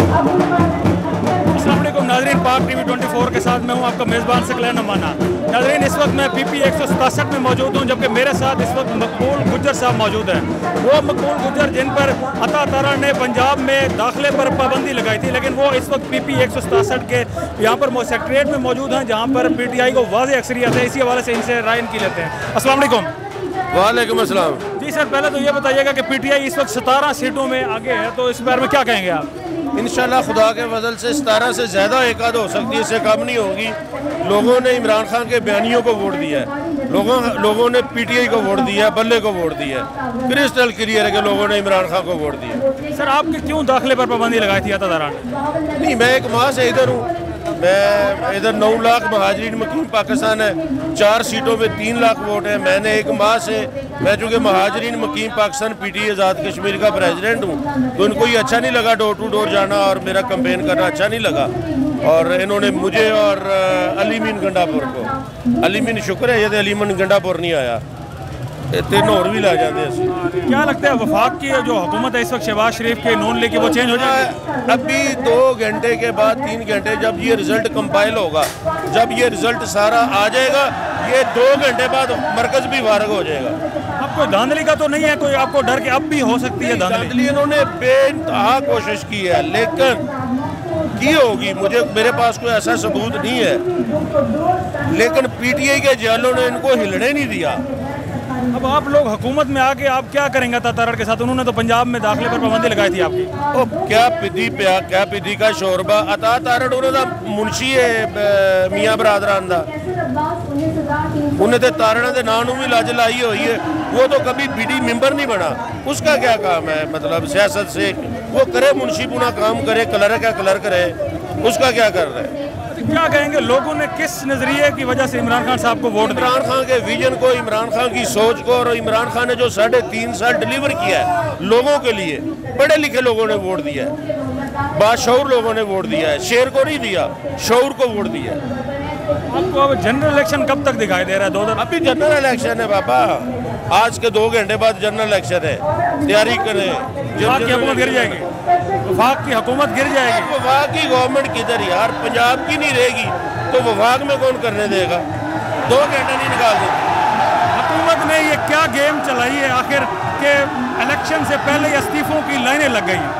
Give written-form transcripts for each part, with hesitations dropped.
अस्सलाम वालेकुम नाज़रीन, पाक टीवी 24 के साथ मैं हूं आपका मेज़बान सकलैन नमाना। नाज़रीन, इस वक्त मैं PP 167 में मौजूद हूं, जबकि मेरे साथ इस वक्त मकबूल गुज्जर साहब मौजूद हैं। वो मकबूल गुज्जर जिन पर अता तारा ने पंजाब में दाखिले पर पाबंदी लगाई थी, लेकिन वो इस वक्त PP 167 के यहाँ पर सेक्रेटरीट में मौजूद हैं, जहाँ पर PTI को वाज़ेह अक्सरियत है। इसी हवाले से इनसे राय इनकी लेते हैं। अस्सलाम वालेकुम। वालेकुम अस्सलाम। जी सर, पहले तो ये बताइएगा कि PTI इस वक्त 17 सीटों में आगे है, तो इस बारे में क्या कहेंगे आप? इंशाल्लाह खुदा के फजल से 17 से ज़्यादा एक आध हो सकती है, इससे कम नहीं होगी। लोगों ने इमरान खान के बयानियों को वोट दिया है, लोगों ने PTI को वोट दिया है, बल्ले को वोट दिया है। क्रिस्टल क्लियर है कि लोगों ने इमरान खान को वोट दिया। सर, आपके क्यों दाखिले पर पाबंदी लगाई थी अता तारा ने? नहीं, मैं एक माह से इधर हूँ। मैं इधर 9 लाख महाजरीन मुकीम पाकिस्तान है, 4 सीटों में 3 लाख वोट है। मैंने एक माह से, मैं चूँकि महाजरीन मुकीम पाकिस्तान PTI आज़ाद कश्मीर का प्रेसिडेंट हूँ, तो इनको ये अच्छा नहीं लगा डोर टू डोर जाना और मेरा कैंपेन करना अच्छा नहीं लगा। और इन्होंने मुझे और अलीमीन गंडापुर को, अलीमीन शुक्र है ये तो अलीमीन गंडापुर नहीं आया, तीन और भी ला जाते हैं। क्या लगता है वफाक की जो हुकूमत है इस वक्त शहबाज शरीफ के नून लीग की, वो चेंज हो जाएगी? अभी 2 घंटे के बाद 3 घंटे जब ये रिजल्ट कंपाइल होगा, जब ये रिजल्ट सारा आ जाएगा, ये 2 घंटे बाद मरकज भी वारग हो जाएगा। आपको धांधली का तो नहीं है कोई, आपको डर के अब भी हो सकती है धांधली? इन्होंने बेइंतहा कोशिश की है, लेकिन की होगी, मेरे पास कोई ऐसा सबूत नहीं है, लेकिन PTI के जालों ने इनको हिलने नहीं दिया। अब आप लोग हुकूमत में आके आप क्या करेंगे अता तारा के साथ? उन्होंने तो पंजाब में दाखिले पर पाबंदी लगाई थी आपकी। ओ क्या पिदी का शोरबा। अता तारा मुंशी है मियाँ बरादरान दा, उन्हें तो तारना के नाम भी लज लाई हुई है। वो तो कभी BD मेंबर नहीं बना, उसका क्या काम है? मतलब सियासत से वो करे, मुंशीपुना काम करे, क्लर्क है क्लर्क रहे, उसका क्या कर रहे हैं? क्या कहेंगे, लोगों ने किस नजरिए की वजह से इमरान खान साहब को वोट दिया? इमरान खान के विजन को, इमरान खान की सोच को, और इमरान खान ने जो 3.5 साल डिलीवर किया है लोगों के लिए, पढ़े लिखे लोगों ने वोट दिया है, बाशऊर लोगों ने वोट दिया है, शेर को नहीं दिया, शऊर को वोट दिया है। आपको अब जनरल इलेक्शन कब तक दिखाई दे रहा है? 2000 अभी जनरल इलेक्शन है बाबा, आज के 2 घंटे बाद जनरल इलेक्शन है, तैयारी करें। वफाक की हुकूमत गिर जाएगी, वफाक की हुकूमत गिर जाएगी। वफाक की गवर्नमेंट किधर यार, पंजाब की नहीं रहेगी तो वफाक में कौन करने देगा? 2 घंटे नहीं निकाल देगी। हुकूमत ने ये क्या गेम चलाई है आखिर के इलेक्शन से पहले इस्तीफों की लाइनें लग गई हैं?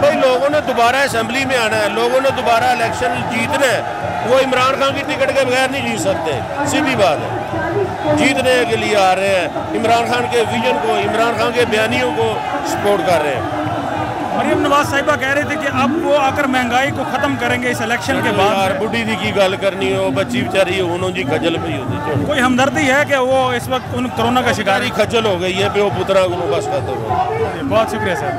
भाई लोगों ने दोबारा असेंबली में आना है, लोगों ने दोबारा इलेक्शन जीतना है। वो इमरान खान की टिकट के बगैर नहीं जीत सकते, सीधी बात है। जीतने के लिए आ रहे हैं, इमरान खान के विजन को, इमरान खान के बयानियों को सपोर्ट कर रहे हैं। मरियम नवाज साहिबा कह रहे थे कि अब वो आकर महंगाई को खत्म करेंगे इस इलेक्शन के बाद। यार बुढ़ी दी की गल करनी हो, बच्ची बेचारी उन्होंने जी खजल पई होती, कोई हमदर्दी है कि वो इस वक्त उन कोरोना का शिकार खजल हो गई है, प्यो पुत्रा को बस खत्म हो। बहुत शुक्रिया सर।